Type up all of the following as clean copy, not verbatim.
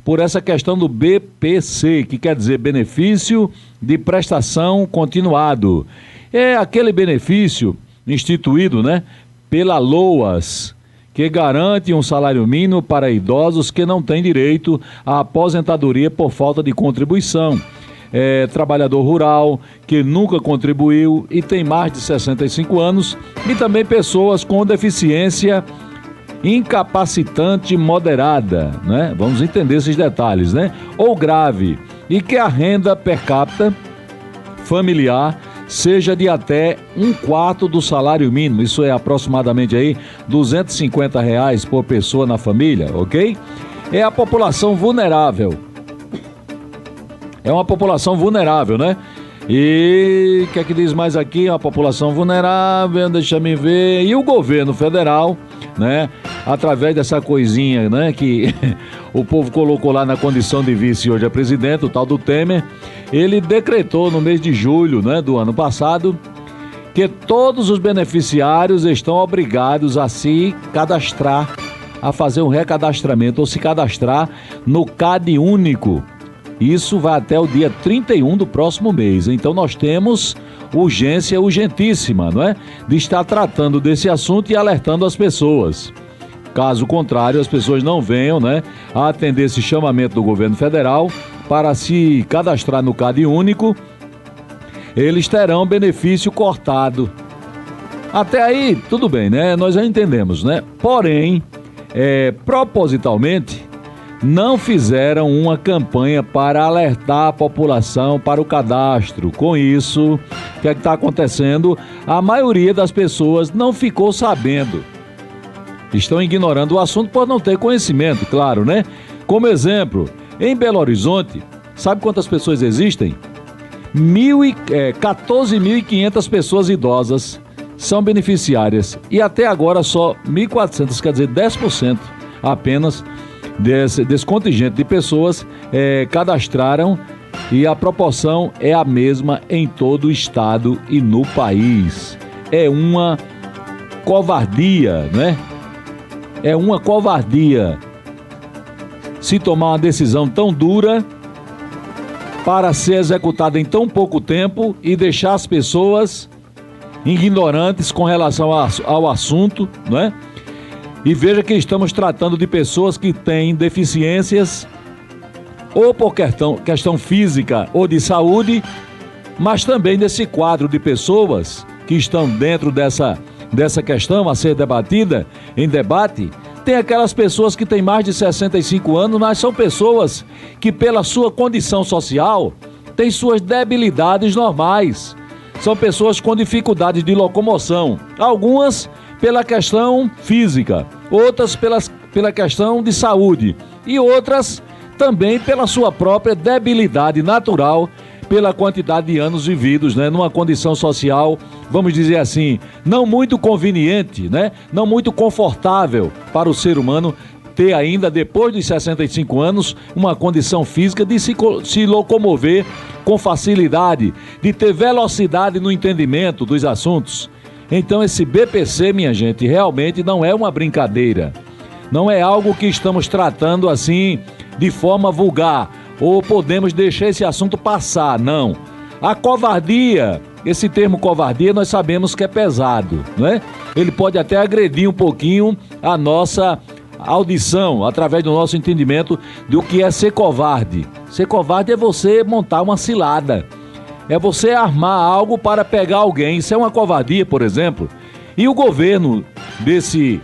por essa questão do BPC, que quer dizer benefício de prestação continuado. É aquele benefício instituído, né, pela LOAS, que garante um salário mínimo para idosos que não têm direito à aposentadoria por falta de contribuição. Trabalhador rural que nunca contribuiu e tem mais de 65 anos, e também pessoas com deficiência incapacitante moderada, né? Vamos entender esses detalhes, né? Ou grave, e que a renda per capita familiar seja de até 1/4 do salário mínimo. Isso é aproximadamente aí R$ 250 por pessoa na família, ok? É a população vulnerável. É uma população vulnerável, né? E o que é que diz mais aqui? A população vulnerável, deixa me ver. E o governo federal, né? Através dessa coisinha, né? Que o povo colocou lá na condição de vice hoje a presidente, o tal do Temer. Ele decretou no mês de julho, né? Do ano passado, que todos os beneficiários estão obrigados a se cadastrar, a fazer um recadastramento ou se cadastrar no CAD único. Isso vai até o dia 31 do próximo mês. Então nós temos urgência urgentíssima, não é? De estar tratando desse assunto e alertando as pessoas. Caso contrário, as pessoas não venham, né, a atender esse chamamento do governo federal para se cadastrar no CAD único, eles terão benefício cortado. Até aí, tudo bem, né? Nós já entendemos, né? Porém, propositalmente, não fizeram uma campanha para alertar a população para o cadastro. Com isso, o que é que está acontecendo? A maioria das pessoas não ficou sabendo. Estão ignorando o assunto por não ter conhecimento, claro, né? Como exemplo, em Belo Horizonte, sabe quantas pessoas existem? 14.500 pessoas idosas são beneficiárias. E até agora só 1.400, quer dizer, 10% apenas desse contingente de pessoas cadastraram, e a proporção é a mesma em todo o estado e no país. É uma covardia, né? É uma covardia se tomar uma decisão tão dura para ser executada em tão pouco tempo e deixar as pessoas ignorantes com relação ao assunto, não é? E veja que estamos tratando de pessoas que têm deficiências ou por questão física ou de saúde, mas também desse quadro de pessoas que estão dentro dessa questão a ser debatida, em debate. Tem aquelas pessoas que têm mais de 65 anos, mas são pessoas que, pela sua condição social, têm suas debilidades normais. São pessoas com dificuldades de locomoção, algumas pela questão física, outras pela questão de saúde e outras também pela sua própria debilidade natural, pela quantidade de anos vividos, né, numa condição social, vamos dizer assim, não muito conveniente, né, não muito confortável para o ser humano ter ainda, depois dos 65 anos, uma condição física de se locomover com facilidade, de ter velocidade no entendimento dos assuntos. Então esse BPC, minha gente, realmente não é uma brincadeira. Não é algo que estamos tratando assim de forma vulgar, ou podemos deixar esse assunto passar, não. A covardia, esse termo covardia, nós sabemos que é pesado, não é? Ele pode até agredir um pouquinho a nossa audição, através do nosso entendimento do que é ser covarde. Ser covarde é você montar uma cilada. É você armar algo para pegar alguém. Isso é uma covardia, por exemplo. E o governo desse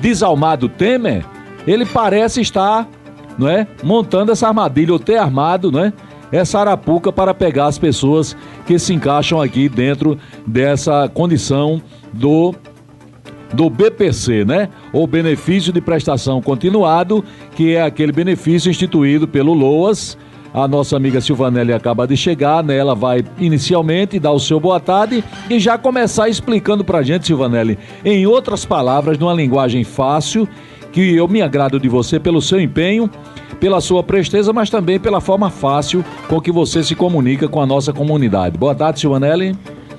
desalmado Temer, ele parece estar, não é, montando essa armadilha, ou ter armado, não é, essa arapuca para pegar as pessoas que se encaixam aqui dentro dessa condição do BPC, né? Ou benefício de prestação continuado, que é aquele benefício instituído pelo LOAS. A nossa amiga Silvanelli acaba de chegar, né? Ela vai inicialmente dar o seu boa tarde e já começar explicando pra gente, Silvanelli, em outras palavras, numa linguagem fácil, que eu me agrado de você pelo seu empenho, pela sua presteza, mas também pela forma fácil com que você se comunica com a nossa comunidade. Boa tarde, Silvanelli.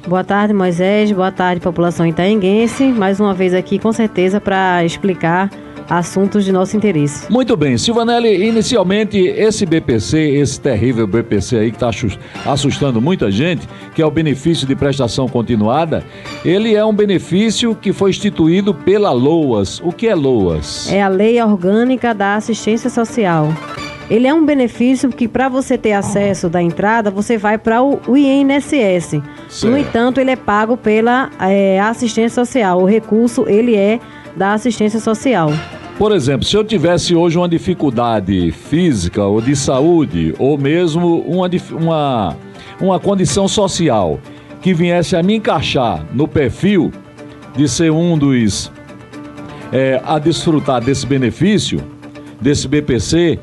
Boa tarde, Moisés. Boa tarde, população itaenguense. Mais uma vez aqui, com certeza, para explicar assuntos de nosso interesse. Muito bem, Silvanelli, inicialmente esse BPC, esse terrível BPC aí que está assustando muita gente, que é o benefício de prestação continuada, ele é um benefício que foi instituído pela LOAS. O que é LOAS? É a Lei Orgânica da Assistência Social. Ele é um benefício que, para você ter acesso da entrada, você vai para o INSS. Certo. No entanto, ele é pago pela assistência social. O recurso, ele é da assistência social. Por exemplo, se eu tivesse hoje uma dificuldade física ou de saúde, ou mesmo uma condição social que viesse a me encaixar no perfil de ser um dos a desfrutar desse benefício, desse BPC,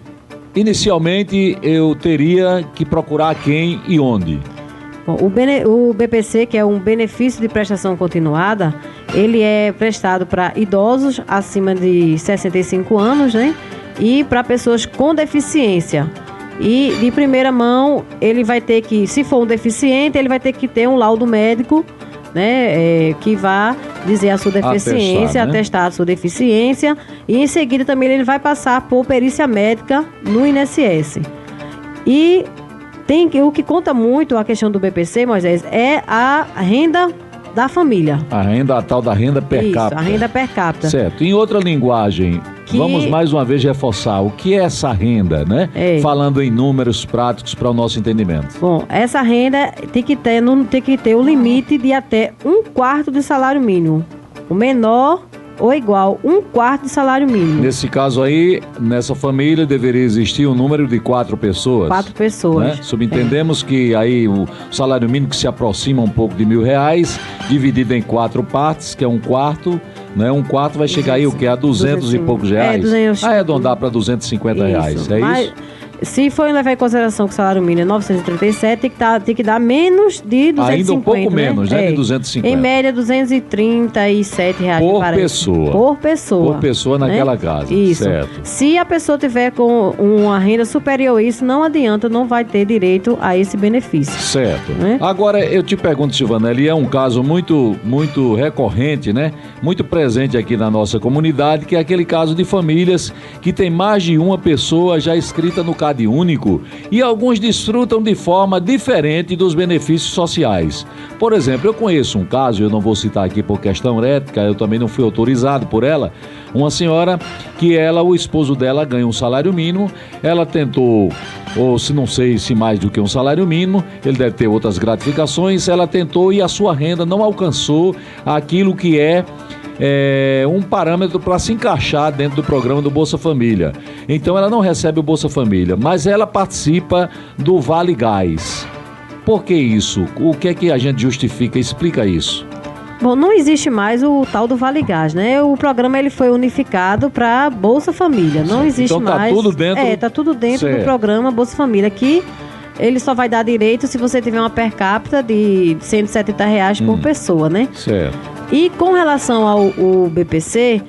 inicialmente eu teria que procurar quem e onde? Bom, o BPC, que é um benefício de prestação continuada, ele é prestado para idosos acima de 65 anos, né? E para pessoas com deficiência. E de primeira mão, ele vai ter que, se for um deficiente, ele vai ter que ter um laudo médico, né? Que vá dizer a sua deficiência, atestar a sua deficiência. E em seguida também ele vai passar por perícia médica no INSS. E o que conta muito a questão do BPC, Moisés, é a renda da família. A tal da renda per capita. A renda per capita. Certo. Em outra linguagem, vamos mais uma vez reforçar o que é essa renda, né? Falando em números práticos para o nosso entendimento. Bom, essa renda tem que ter o limite de até 1/4 do salário mínimo. O menor ou igual 1/4 do salário mínimo. Nesse caso aí, nessa família deveria existir um número de 4 pessoas. 4 pessoas. Né? Subentendemos que aí o salário mínimo que se aproxima um pouco de R$1.000, dividido em 4 partes, que é 1/4, né? 1/4 vai chegar aí o que? A 200 e poucos reais? 200. Arredondar para R$250, isso? Se for levar em consideração que o salário mínimo é 937, tem que dar menos de 250. Ainda um pouco menos, né? De 250. Em média, R$237 por pessoa. Por pessoa. Por pessoa naquela casa. Isso. Certo. Se a pessoa tiver com uma renda superior a isso, não adianta, não vai ter direito a esse benefício. Certo. Né? Agora, eu te pergunto, Silvanelli, é um caso muito, muito recorrente, né? Muito presente aqui na nossa comunidade, que é aquele caso de famílias que tem mais de uma pessoa já inscrita no CAD único e alguns desfrutam de forma diferente dos benefícios sociais. Por exemplo, eu conheço um caso, eu não vou citar aqui por questão ética, eu também não fui autorizado por ela, uma senhora que o esposo dela ganha um salário mínimo, ela tentou, ou se não sei se mais do que um salário mínimo, ele deve ter outras gratificações, ela tentou e a sua renda não alcançou aquilo que é um parâmetro para se encaixar dentro do programa do Bolsa Família. Então ela não recebe o Bolsa Família, mas ela participa do Vale Gás. Por que isso? O que é que a gente justifica? Explica isso. Bom, não existe mais o tal do Vale Gás, né? O programa ele foi unificado para Bolsa Família. Não existe então, mais. Tudo dentro. Tá tudo dentro do programa Bolsa Família, que ele só vai dar direito se você tiver uma per capita de R$170 por pessoa, né? Certo. E com relação ao BPC,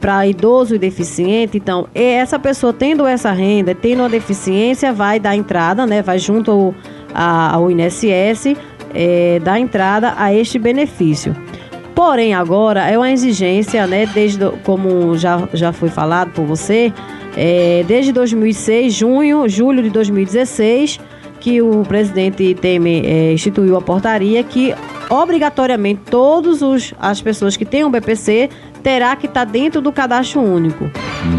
para idoso e deficiente, então, essa pessoa tendo essa renda, tendo uma deficiência, vai dar entrada, né? Vai junto ao INSS, dar entrada a este benefício. Porém, agora é uma exigência, né? Como já foi falado por você, desde 2006, julho de 2016, que o presidente Temer instituiu a portaria que obrigatoriamente todas as pessoas que têm um BPC terá que estar dentro do cadastro único,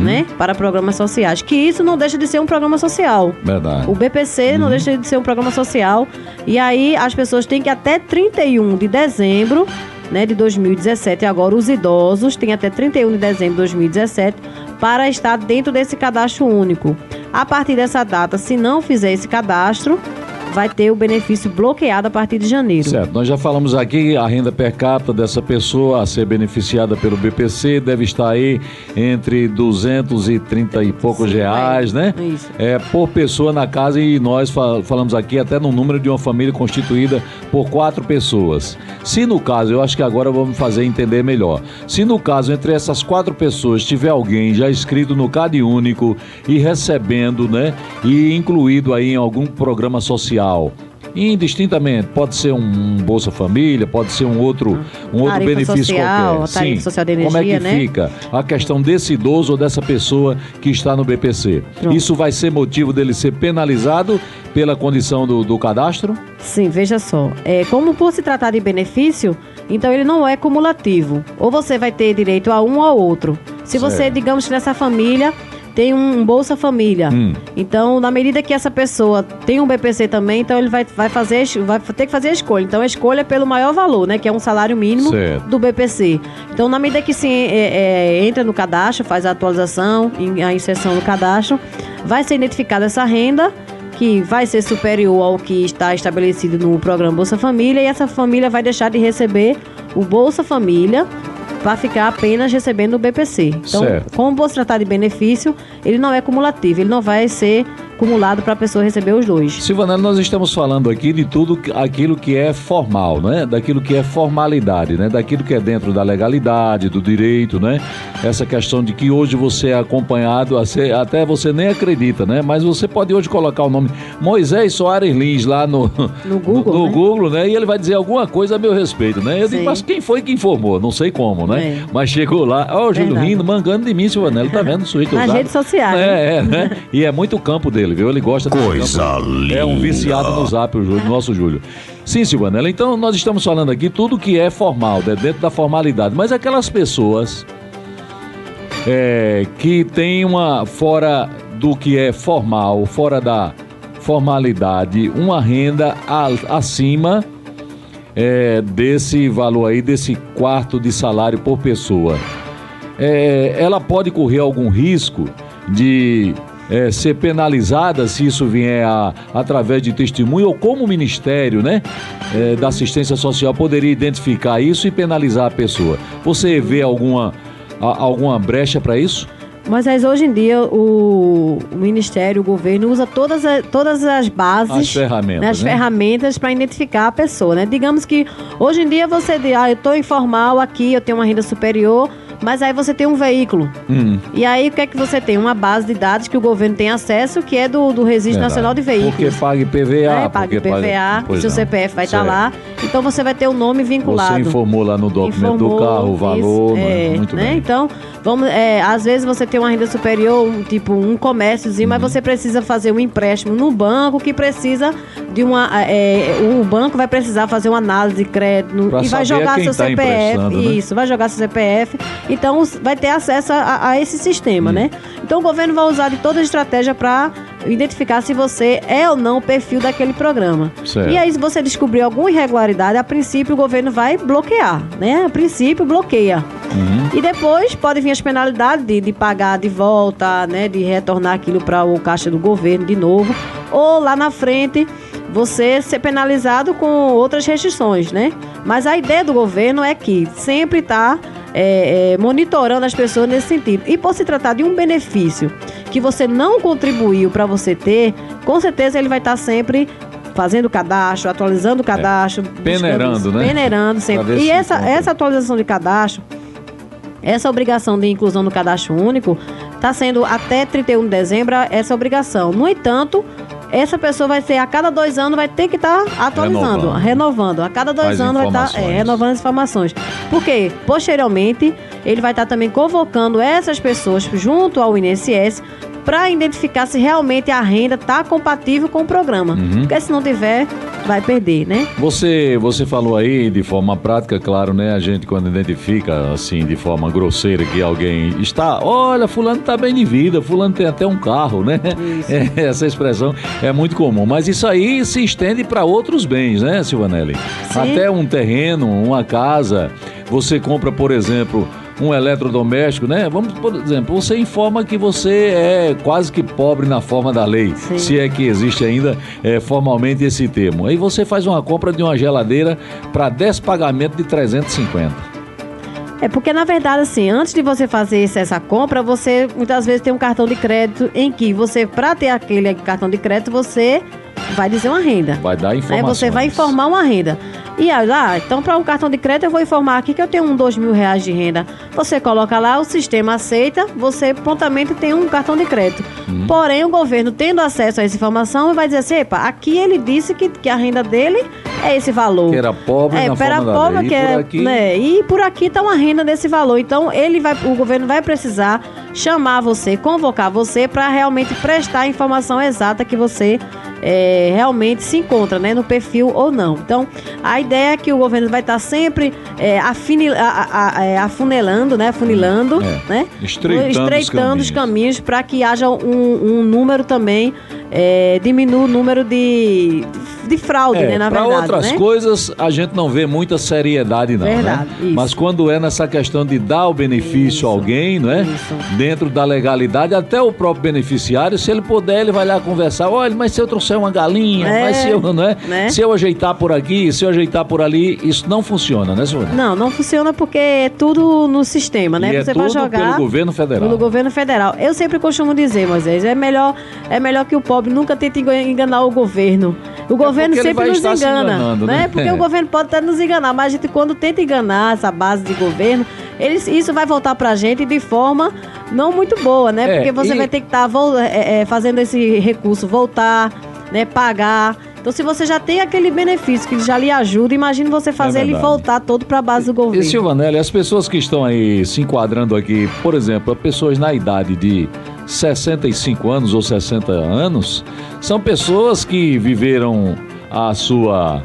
né, para programas sociais, que isso não deixa de ser um programa social. Verdade. O BPC não deixa de ser um programa social, e aí as pessoas têm que até 31 de dezembro, né, de 2017, agora os idosos têm até 31 de dezembro de 2017 para estar dentro desse cadastro único. A partir dessa data, se não fizer esse cadastro, vai ter o benefício bloqueado a partir de janeiro. Certo, nós já falamos aqui, a renda per capita dessa pessoa a ser beneficiada pelo BPC deve estar aí entre 230 e poucos reais, né? Isso. Por pessoa na casa, e nós falamos aqui até no número de uma família constituída por 4 pessoas. Se no caso, eu acho que agora vamos fazer entender melhor, se no caso entre essas 4 pessoas tiver alguém já inscrito no CAD único e recebendo, né, e incluído aí em algum programa social, indistintamente, pode ser um Bolsa Família, pode ser um outro benefício social, qualquer. Tarifa social de energia, como é que fica a questão desse idoso ou dessa pessoa que está no BPC? Pronto. Isso vai ser motivo dele ser penalizado pela condição do cadastro? Sim, veja só. Como por se tratar de benefício, então ele não é cumulativo. Ou você vai ter direito a um ou ao outro. Se você, Certo. digamos que nessa família tem um Bolsa Família, então na medida que essa pessoa tem um BPC também, então ele vai ter que fazer a escolha. Então a escolha é pelo maior valor, né, que é um salário mínimo Certo. do BPC. Então na medida que se entra no cadastro, faz a atualização, a inserção no cadastro, vai ser identificada essa renda que vai ser superior ao que está estabelecido no programa Bolsa Família, e essa família vai deixar de receber o Bolsa Família para ficar apenas recebendo o BPC. Então, Certo. como por se tratar de benefício, ele não é cumulativo, ele não vai ser acumulado para a pessoa receber os dois. Silvanelli, nós estamos falando aqui de tudo aquilo que é formal, né? Daquilo que é formalidade, né? Daquilo que é dentro da legalidade, do direito, né? Essa questão de que hoje você é acompanhado, até você nem acredita, né? Mas você pode hoje colocar o nome Moisés Soares Lins lá no Google, no né? Google, né? E ele vai dizer alguma coisa a meu respeito, né? Eu digo, Sim. mas quem foi que informou? Não sei como, né? Mas chegou lá, ó, o Júlio Verdade. rindo, mangando de mim, Silvanelli, tá vendo o sujeito Nas usado? redes sociais, né? Né? E é muito campo dele, viu? Ele gosta desse Coisa campo. linda. É um viciado no Zap, o nosso Júlio. Sim, Silvanelli, então nós estamos falando aqui tudo que é formal, né? Dentro da formalidade, mas aquelas pessoas que tem fora do que é formal, fora da formalidade, uma renda acima desse valor aí, desse quarto de salário por pessoa. Ela pode correr algum risco de ser penalizada se isso vier através de testemunho, ou como o Ministério, né, da Assistência Social poderia identificar isso e penalizar a pessoa? Você vê alguma brecha para isso? Mas hoje em dia o Ministério, o governo usa todas as bases, As ferramentas, né, as né? ferramentas para identificar a pessoa, né? Digamos que hoje em dia você diz, eu estou informal aqui, eu tenho uma renda superior, mas aí você tem um veículo. E aí o que é que você tem? Uma base de dados que o governo tem acesso, que é do Registro Nacional de Veículos. Porque paga IPVA. Paga IPVA, Pois seu não. CPF vai estar Certo. lá, então você vai ter o nome vinculado. Você informou lá no documento do carro o valor, isso, muito né? bem. Então, às vezes você tem uma renda superior, tipo um comérciozinho, mas você precisa fazer um empréstimo no banco que precisa de o banco vai precisar fazer uma análise de crédito Pra e vai saber jogar quem seu tá emprestando, CPF. né? Isso, vai jogar seu CPF. Então, vai ter acesso a esse sistema, né? Então, o governo vai usar de toda a estratégia para identificar se você é ou não o perfil daquele programa. Certo. E aí, se você descobrir alguma irregularidade, a princípio o governo vai bloquear, né? A princípio, bloqueia. E depois pode vir as penalidades de pagar de volta, né? De retornar aquilo para o caixa do governo de novo. Ou lá na frente, você ser penalizado com outras restrições, né? Mas a ideia do governo é que sempre está monitorando as pessoas nesse sentido. E por se tratar de um benefício que você não contribuiu para você ter, com certeza ele vai estar sempre fazendo cadastro, atualizando o cadastro. Peneirando, né? Peneirando Pra ver sempre. E se essa encontra. atualização de cadastro, essa obrigação de inclusão no cadastro único, está sendo até 31 de dezembro essa obrigação. No entanto, essa pessoa vai ser, a cada 2 anos, vai ter que estar atualizando, renovando. A cada 2 Mais anos vai estar informações. renovando as informações. Porque, posteriormente, ele vai estar também convocando essas pessoas junto ao INSS para identificar se realmente a renda está compatível com o programa. Porque se não tiver, vai perder, né? Você falou aí de forma prática, claro, né? A gente quando identifica assim de forma grosseira que alguém está, olha, fulano está bem de vida, fulano tem até um carro, né? Essa expressão é muito comum, mas isso aí se estende para outros bens, né, Silvanelli? Sim. Até um terreno, uma casa, você compra, por exemplo, um eletrodoméstico, né? Vamos, por exemplo, você informa que você é quase que pobre na forma da lei, Sim. se é que existe ainda formalmente esse termo. Aí você faz uma compra de uma geladeira para 10 pagamentos de 350. Porque, na verdade, assim, antes de você fazer essa compra, você muitas vezes tem um cartão de crédito em que você, para ter aquele cartão de crédito, você vai dizer uma renda. Vai dar informações. Você vai informar uma renda. E aí, então para um cartão de crédito eu vou informar aqui que eu tenho R$2.000 de renda. Você coloca lá, o sistema aceita, você prontamente tem um cartão de crédito. Porém, o governo tendo acesso a essa informação vai dizer assim, epa, aqui ele disse que a renda dele é esse valor. Que era pobre na forma da lei. E por aqui está uma renda desse valor. Então, o governo vai precisar chamar você, convocar você para realmente prestar a informação exata que você realmente se encontra, né, no perfil ou não. Então, a ideia é que o governo vai estar sempre afunilando, né, estreitando os caminhos para que haja um número também, diminua o número de fraude, né, na verdade. Para outras coisas, a gente não vê muita seriedade, não, verdade, né? Mas quando é nessa questão de dar o benefício a alguém, não é? Dentro da legalidade, até o próprio beneficiário, se ele puder, ele vai lá conversar, olha, mas se eu trouxer uma galinha, mas se eu, não é? Né? Se eu ajeitar por aqui, se eu ajeitar por ali, isso não funciona, né, senhor? Não funciona porque é tudo no sistema, né? E você tudo vai jogar pelo governo federal. Pelo governo federal. Eu sempre costumo dizer, Moisés, é melhor que o pobre nunca tente enganar o governo. O governo sempre nos engana, né? Porque o governo pode até nos enganar, mas a gente, quando tenta enganar essa base de governo, isso vai voltar pra gente de forma não muito boa, né? Porque você vai ter que estar fazendo esse recurso voltar, né? Pagar. Então, se você já tem aquele benefício que já lhe ajuda, imagine você fazer ele voltar todo para a base do governo. E Silvanelli, as pessoas que estão aí se enquadrando aqui, por exemplo, as pessoas na idade de 65 anos ou 60 anos, são pessoas que viveram a sua,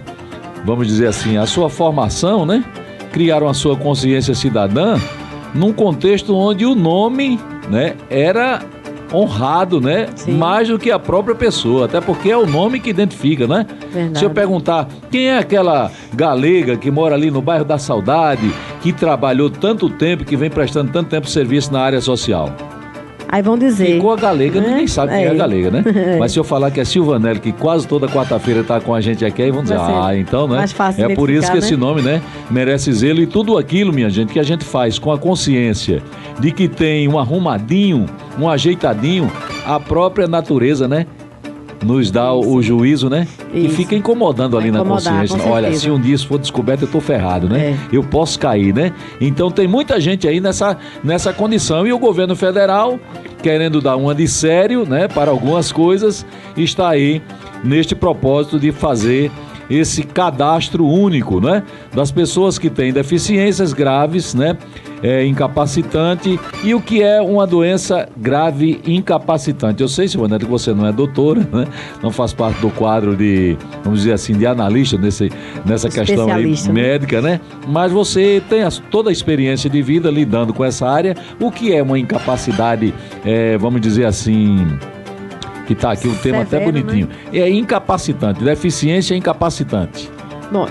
vamos dizer assim, a sua formação, né? Criaram a sua consciência cidadã num contexto onde o nome, né, era honrado, né? Sim. Mais do que a própria pessoa, até porque é o nome que identifica, né? Verdade. Se eu perguntar quem é aquela galega que mora ali no bairro da Saudade, que trabalhou tanto tempo, que vem prestando tanto tempo serviço na área social, aí vão dizer. Ficou a galega, ninguém sabe quem é a galega, né? Mas se eu falar que é Silvanelli, que quase toda quarta-feira está com a gente aqui, aí vão dizer, então, né? Mais fácil é por isso que esse nome, né, merece zelo. E tudo aquilo, minha gente, que a gente faz com a consciência de que tem um arrumadinho, um ajeitadinho, a própria natureza, né, nos dá o juízo, né? Isso. E fica incomodando ali na consciência. Olha, se um dia isso for descoberto, eu tô ferrado, né? Eu posso cair, né? Então tem muita gente aí nessa condição. E o governo federal, querendo dar uma de sério, né, para algumas coisas, está aí neste propósito de fazer esse cadastro único, né, das pessoas que têm deficiências graves, né, incapacitante. E o que é uma doença grave incapacitante? Eu sei, Silvanelli, que você não é doutora, né, não faz parte do quadro de, vamos dizer assim, de analista nessa questão aí médica, né, mas você tem toda a experiência de vida lidando com essa área. O que é uma incapacidade, vamos dizer assim, que está aqui o tema até bonitinho, né? É incapacitante, deficiência incapacitante. Bom,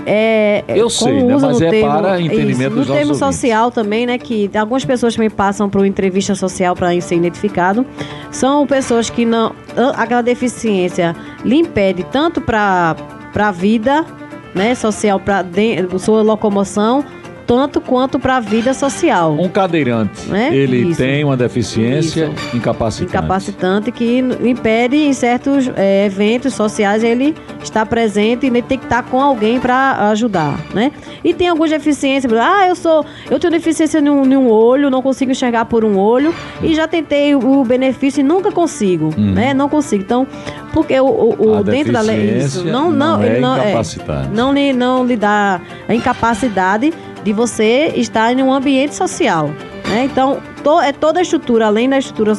eu sei, né? Mas para entendimento dos nossos ouvintes. No termo social também, né? Que algumas pessoas também passam por uma entrevista social para ser identificado. São pessoas que não, aquela deficiência lhe impede tanto para a vida, né, social, para sua locomoção, tanto quanto para a vida social. Um cadeirante, né? Ele tem uma deficiência incapacitante que impede em certos eventos sociais ele estar presente e tem que estar com alguém para ajudar, né? E tem algumas deficiências, eu tenho deficiência em um olho, não consigo enxergar por um olho e já tentei o benefício e nunca consigo, né? Não consigo. Então, porque o dentro da lei isso não lhe dá a incapacidade de você estar em um ambiente social, né? Então, toda a estrutura, além da estrutura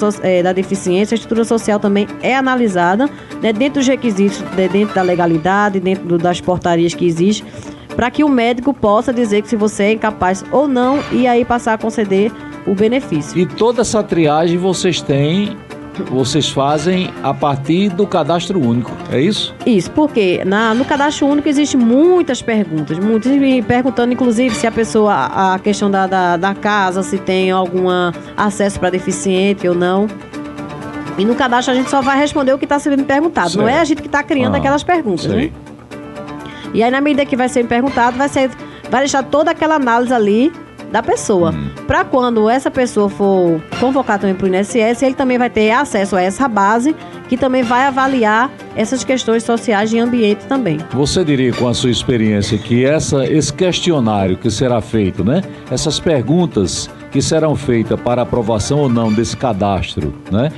da deficiência, a estrutura social também é analisada, né, dentro dos requisitos, dentro da legalidade, dentro das portarias que existem, para que o médico possa dizer que se você é incapaz ou não, e aí passar a conceder o benefício. E toda essa triagem vocês fazem a partir do cadastro único, é isso? Isso, porque no cadastro único existem muitas perguntas, muitos me perguntando, inclusive, se a pessoa, a questão da casa, se tem algum acesso para deficiente ou não. E no cadastro a gente só vai responder o que está sendo perguntado, certo. Não é a gente que está criando aquelas perguntas, né? E aí, na medida que vai ser perguntado, vai deixar toda aquela análise ali, da pessoa. Para quando essa pessoa for convocar também para o INSS, ele também vai ter acesso a essa base, que também vai avaliar essas questões sociais de ambiente também. Você diria, com a sua experiência, que esse questionário que será feito, né? Essas perguntas que serão feitas para aprovação ou não desse cadastro, né?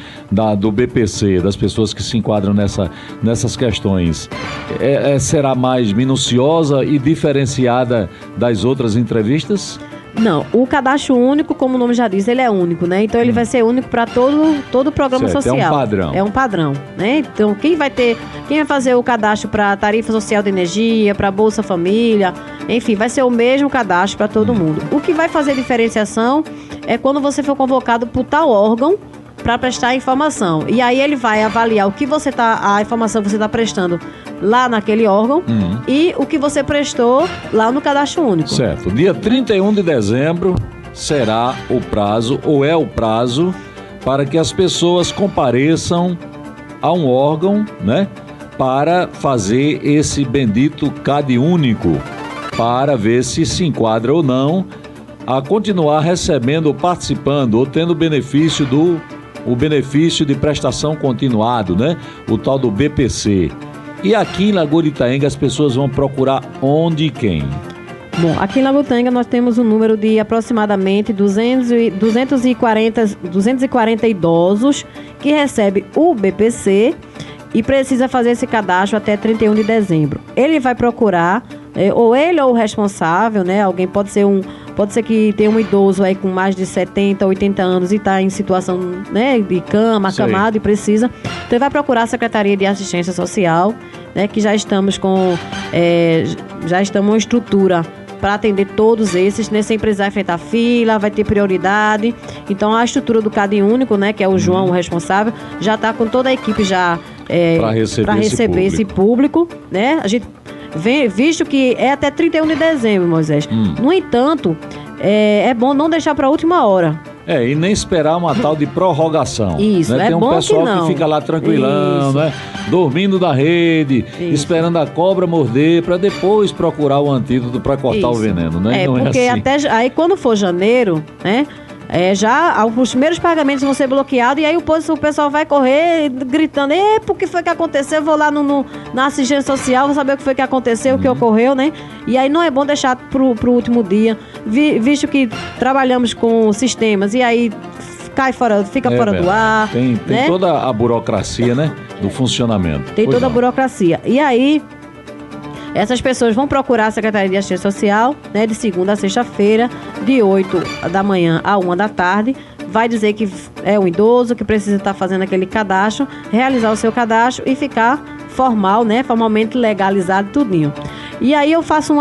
Do BPC, das pessoas que se enquadram nessas questões, será mais minuciosa e diferenciada das outras entrevistas? Não, o cadastro único, como o nome já diz, ele é único, né? Então ele vai ser único para todo o programa social. É um padrão. É um padrão, né? Então quem vai fazer o cadastro para tarifa social de energia, para Bolsa Família, enfim, vai ser o mesmo cadastro para todo mundo. O que vai fazer diferenciação é quando você for convocado por tal órgão para prestar informação. E aí ele vai avaliar a informação que você está prestando lá naquele órgão e o que você prestou lá no cadastro único. Certo. Dia 31 de dezembro será o prazo, ou é o prazo, para que as pessoas compareçam a um órgão, né, para fazer esse bendito CAD único, para ver se enquadra ou não a continuar recebendo ou participando ou tendo benefício o benefício de prestação continuado, né? O tal do BPC. E aqui em Lagoa de Itaenga as pessoas vão procurar onde e quem? Bom, aqui em Lagoa de Itaenga nós temos um número de aproximadamente 240 idosos que recebem o BPC e precisa fazer esse cadastro até 31 de dezembro. Ele vai procurar, ou ele ou o responsável, né? Alguém pode ser que tenha um idoso aí com mais de 70, 80 anos e está em situação, né, de cama, acamado e precisa. Então ele vai procurar a Secretaria de Assistência Social, né, que já estamos com uma estrutura para atender todos esses, né, sem precisar enfrentar fila, vai ter prioridade. Então a estrutura do CAD único, né, que é o João, o responsável, já está com toda a equipe já para receber esse público, né? A gente visto que é até 31 de dezembro, Moisés. No entanto, é bom não deixar para a última hora. E nem esperar uma tal de prorrogação. Isso, né? Tem um bom pessoal que fica lá tranquilão, né? Dormindo da rede, esperando a cobra morder, para depois procurar o antídoto para cortar o veneno, né? Não porque assim. Até aí quando for janeiro, né? Já os primeiros pagamentos vão ser bloqueados e aí o pessoal vai correr gritando: por que foi que aconteceu? Eu vou lá na assistência social, vou saber o que foi que aconteceu, o que ocorreu, né? E aí não é bom deixar pro último dia, visto que trabalhamos com sistemas e aí fica fora do ar. Tem né? toda a burocracia, né? Do funcionamento. Tem toda a burocracia. E aí essas pessoas vão procurar a Secretaria de Assistência Social, né, de segunda a sexta-feira, de 8 da manhã a 1 da tarde. Vai dizer que é um idoso que precisa estar fazendo aquele cadastro, realizar o seu cadastro e ficar formal, né, formalmente legalizado, tudinho. E aí eu faço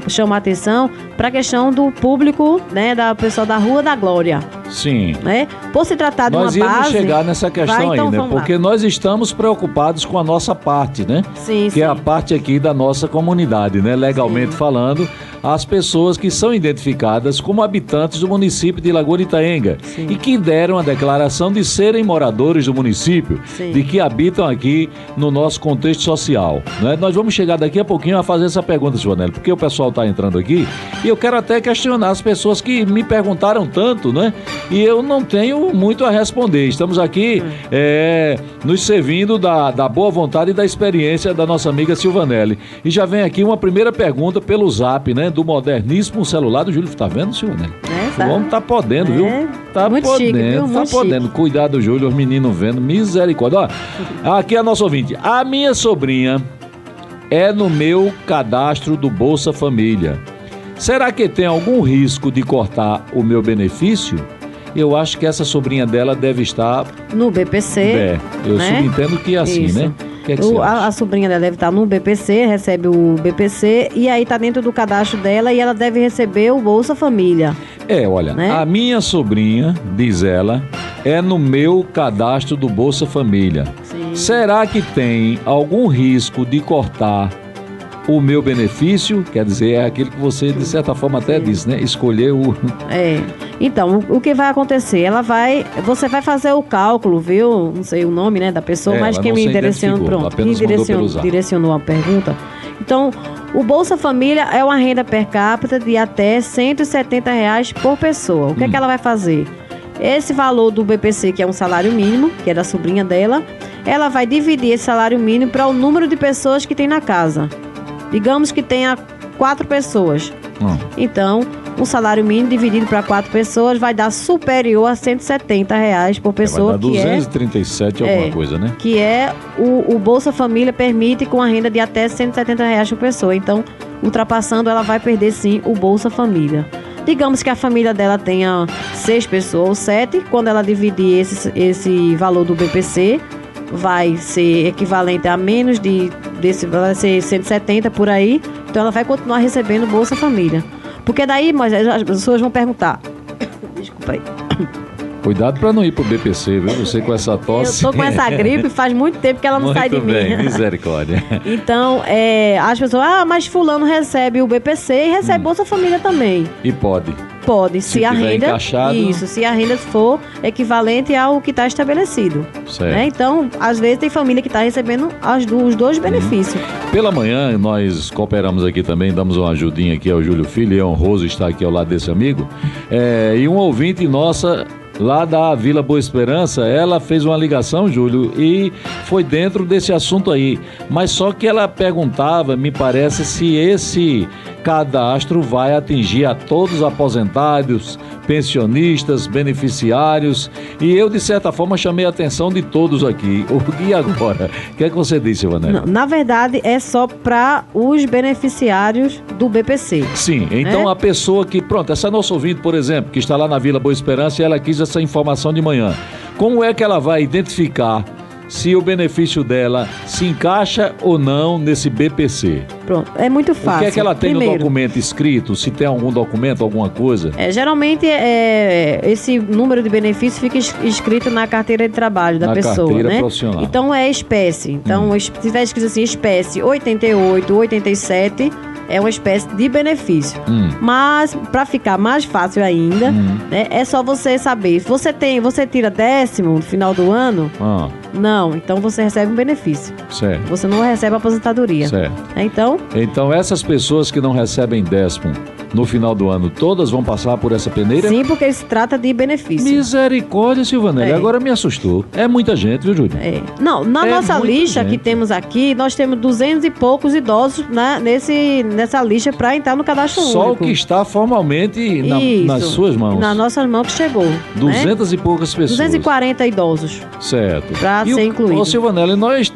chamo a atenção para a questão do público, né, da pessoa da Rua da Glória. Sim. Né? Por se tratar de uma base... Nós íamos chegar nessa questão então, aí, né? Porque nós estamos preocupados com a nossa parte, né? Sim, que é a parte aqui da nossa comunidade, né? Legalmente falando, as pessoas que são identificadas como habitantes do município de Lagoa de Itaenga e que deram a declaração de serem moradores do município, de que habitam aqui no nosso contexto social, né? Nós vamos chegar daqui a pouquinho a fazer essa pergunta, Joanelli, porque o pessoal está entrando aqui e eu quero até questionar as pessoas que me perguntaram tanto, né? E eu não tenho muito a responder. Estamos aqui nos servindo da boa vontade e da experiência da nossa amiga Silvanelli. E já vem aqui uma primeira pergunta pelo zap, né? Do moderníssimo celular do Júlio. Tá vendo, Silvanelli? O homem tá podendo, viu? Tá muito podendo, chique, viu? Tá podendo. Cuidado, Júlio, os meninos vendo. Misericórdia. Ó, aqui é a nossa ouvinte. A minha sobrinha é no meu cadastro do Bolsa Família. Será que tem algum risco de cortar o meu benefício? Eu acho que essa sobrinha dela deve estar... no BPC. Eu subentendo que é assim, Isso. né? Que é que a sobrinha dela deve estar no BPC, recebe o BPC e aí está dentro do cadastro dela e ela deve receber o Bolsa Família. Olha, né? A minha sobrinha, diz ela, é no meu cadastro do Bolsa Família. Sim. Será que tem algum risco de cortar o meu benefício? Quer dizer, é aquele que você, de certa forma, até disse, né? Escolher o... Então, o que vai acontecer? Você vai fazer o cálculo, viu? Não sei o nome, né, da pessoa, mas quem me direcionou, direcionou a pergunta, Então, o Bolsa Família é uma renda per capita de até R$170 por pessoa. O que é que ela vai fazer? Esse valor do BPC, que é um salário mínimo, que é da sobrinha dela, ela vai dividir esse salário mínimo para o número de pessoas que tem na casa. Digamos que tenha 4 pessoas. Então, um salário mínimo dividido para 4 pessoas vai dar superior a R$170 por pessoa. Vai dar 237 alguma coisa, né? Que é o Bolsa Família permite com a renda de até R$170 por pessoa. Então, ultrapassando, ela vai perder sim o Bolsa Família. Digamos que a família dela tenha 6 pessoas ou 7, quando ela dividir esse valor do BPC, vai ser equivalente a menos vai ser 170 por aí, então ela vai continuar recebendo Bolsa Família. Porque daí, mas as pessoas vão perguntar. Desculpa aí. Cuidado para não ir pro BPC, viu? Você com essa tosse. Eu tô com essa gripe faz muito tempo que ela não sai de mim. Muito bem, misericórdia. Então, as pessoas, mas fulano recebe o BPC e recebe Bolsa Família também. E pode. Pode, se a renda encaixado. Isso, se a renda for equivalente ao que está estabelecido. Certo. Né? Então, às vezes tem família que está recebendo os dois benefícios. Pela manhã, nós cooperamos aqui também, damos uma ajudinha aqui ao Júlio Filho, é honroso estar aqui ao lado desse amigo. E um ouvinte nossa, lá da Vila Boa Esperança, ela fez uma ligação, Júlio, e foi dentro desse assunto aí. Mas só que ela perguntava, me parece, se esse cadastro vai atingir a todos os aposentados, pensionistas, beneficiários. E eu, de certa forma, chamei a atenção de todos aqui. E agora? O que é que você disse, Silvanelli? Na verdade, é só para os beneficiários do BPC. Sim, então a pessoa que... Pronto, essa nossa ouvinte, por exemplo, que está lá na Vila Boa Esperança e ela quis essa informação de manhã. Como é que ela vai identificar se o benefício dela se encaixa ou não nesse BPC? Pronto, é muito fácil. O que é que ela tem no documento escrito? Se tem algum documento, alguma coisa? Geralmente, esse número de benefícios fica escrito na carteira de trabalho da pessoa, carteira né? Profissional. Então, é espécie. Então, se tiver escrito assim, espécie 88, 87... é uma espécie de benefício. Mas, para ficar mais fácil ainda, né, é só você saber. Se você tira 10º no final do ano, não, então você recebe um benefício. Certo. Você não recebe aposentadoria. Certo. Então, essas pessoas que não recebem 10º no final do ano, todas vão passar por essa peneira? Sim, porque se trata de benefício. Misericórdia, Silvanelli. Agora me assustou. É muita gente, viu, Júlio? Não, na nossa lista que temos aqui, nós temos 200 e poucos idosos, né, nessa lista para entrar no cadastro único. Só o que está formalmente nas suas mãos. Nas nossas mãos que chegou. 200 e poucas pessoas. 240 idosos. Certo. Para ser incluído. Ô, Silvanelli, nós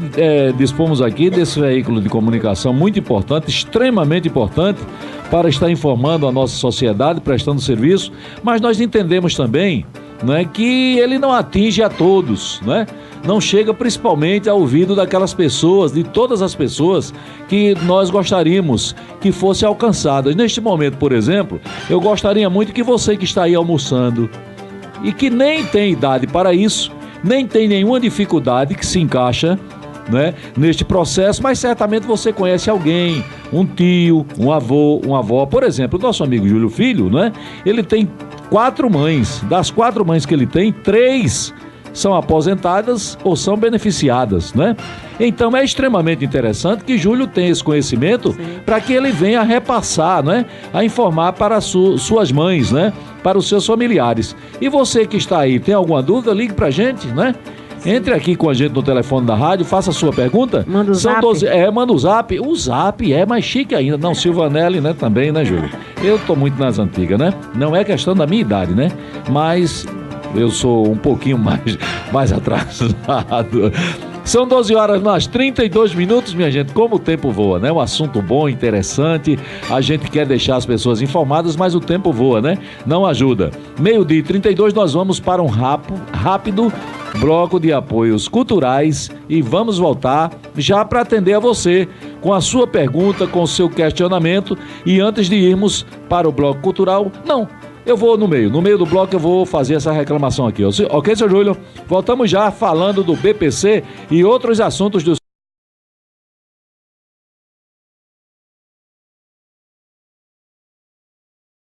dispomos aqui desse veículo de comunicação muito importante, extremamente importante, para estar informando a nossa sociedade, prestando serviço, mas nós entendemos também, né, que ele não atinge a todos, né? Não chega principalmente ao ouvido daquelas pessoas, de todas as pessoas que nós gostaríamos que fosse alcançadas. Neste momento, por exemplo, eu gostaria muito que você que está aí almoçando e que nem tem idade para isso, nem tem nenhuma dificuldade que se encaixa, né, neste processo, mas certamente você conhece alguém, um tio, um avô, uma avó. Por exemplo, o nosso amigo Júlio Filho, né, ele tem 4 mães. Das 4 mães que ele tem, 3 são aposentadas ou são beneficiadas, né? Então é extremamente interessante que Júlio tenha esse conhecimento para que ele venha repassar, né, a informar para suas mães, né, para os seus familiares. E você que está aí, tem alguma dúvida? Ligue para a gente, né? Entre aqui com a gente no telefone da rádio, faça a sua pergunta. Manda o zap. Manda o zap. O zap é mais chique ainda. Não, Silvanelli, né, também, né, Júlio? Eu tô muito nas antigas, né? Não é questão da minha idade, né? Mas eu sou um pouquinho mais atrasado. São 12 horas mais 32 minutos, minha gente. Como o tempo voa, né? Um assunto bom, interessante. A gente quer deixar as pessoas informadas, mas o tempo voa, né? Não ajuda. 12h32, nós vamos para um rápido bloco de apoios culturais e vamos voltar já para atender a você com a sua pergunta, com o seu questionamento. E antes de irmos para o bloco cultural, eu vou no meio do bloco eu vou fazer essa reclamação aqui, ok, seu Júlio? Voltamos já falando do BPC e outros assuntos do